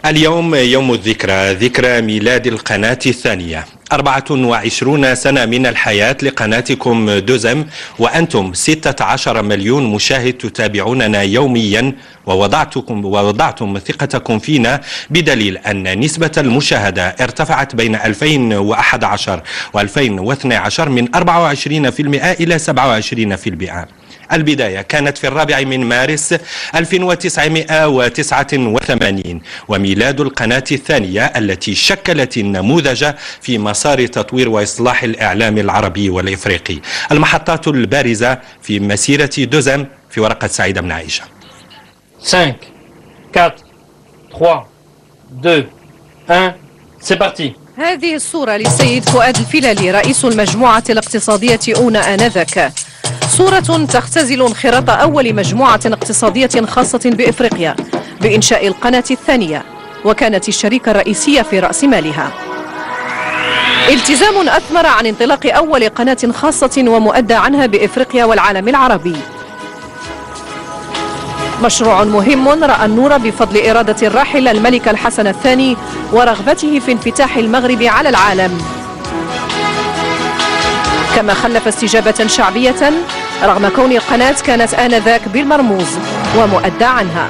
اليوم يوم الذكرى، ذكرى ميلاد القناة الثانية. 24 سنة من الحياة لقناتكم دوزم، وأنتم 16 مليون مشاهد تتابعوننا يوميا، ووضعتم ثقتكم فينا بدليل أن نسبة المشاهدة ارتفعت بين 2011 و2012 من 24% إلى 27%. البداية كانت في 4 مارس 1989، وميلاد القناة الثانية التي شكلت النموذج في مسار تطوير وإصلاح الإعلام العربي والإفريقي. المحطات البارزة في مسيرة دوزم في ورقة سعيد بن عائشة. 5 4 3 2 1 سي بارتي. هذه الصورة للسيد فؤاد الفلالي رئيس المجموعة الاقتصادية أونا آنذاك، صورة تختزل انخراط أول مجموعة اقتصادية خاصة بإفريقيا بإنشاء القناة الثانية، وكانت الشريكة الرئيسية في رأس مالها. التزام أثمر عن انطلاق أول قناة خاصة ومؤدى عنها بإفريقيا والعالم العربي. مشروع مهم رأى النور بفضل إرادة الراحل الملك الحسن الثاني ورغبته في انفتاح المغرب على العالم، كما خلف استجابة شعبية رغم كون القناة كانت آنذاك بالمرموز ومؤدى عنها.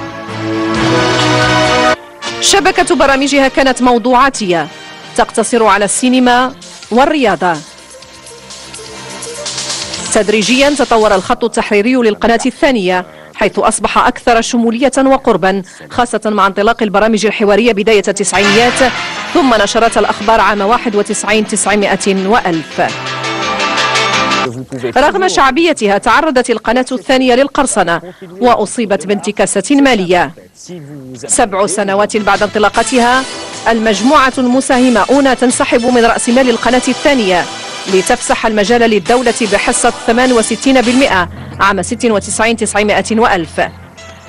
شبكة برامجها كانت موضوعاتية تقتصر على السينما والرياضة. تدريجيا تطور الخط التحريري للقناة الثانية حيث أصبح أكثر شمولية وقربا، خاصة مع انطلاق البرامج الحوارية بداية التسعينيات، ثم نشرات الأخبار عام 91 900 و1000. رغم شعبيتها تعرضت القناة الثانية للقرصنة وأصيبت بانتكاسة مالية. 7 سنوات بعد انطلاقتها المجموعة المساهمة أونا تنسحب من رأس مال القناة الثانية لتفسح المجال للدولة بحصة 68% عام 96 900 و1000.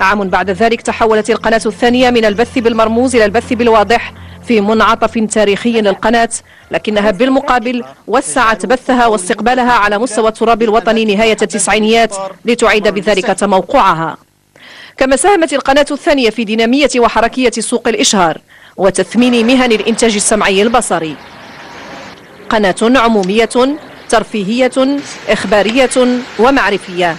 عام بعد ذلك تحولت القناة الثانية من البث بالمرموز إلى البث بالواضح في منعطف تاريخي للقناة، لكنها بالمقابل وسعت بثها واستقبالها على مستوى التراب الوطني نهاية التسعينيات لتعيد بذلك تموقعها. كما ساهمت القناة الثانية في دينامية وحركية سوق الإشهار وتثمين مهن الإنتاج السمعي البصري. قناة عمومية ترفيهية إخبارية ومعرفية،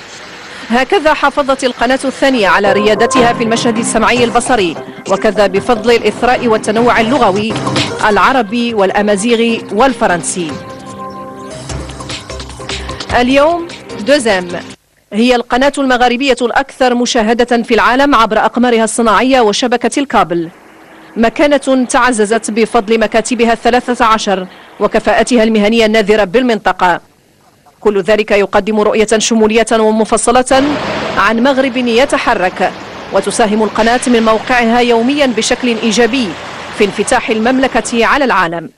هكذا حافظت القناة الثانية على ريادتها في المشهد السمعي البصري، وكذا بفضل الإثراء والتنوع اللغوي العربي والأمازيغي والفرنسي. اليوم دوزم هي القناة المغاربية الأكثر مشاهدة في العالم عبر أقمارها الصناعية وشبكة الكابل، مكانة تعززت بفضل مكاتبها 13 وكفاءتها المهنية الناذرة بالمنطقة. كل ذلك يقدم رؤية شمولية ومفصلة عن مغرب يتحرك، وتساهم القناة من موقعها يوميا بشكل إيجابي في انفتاح المملكة على العالم.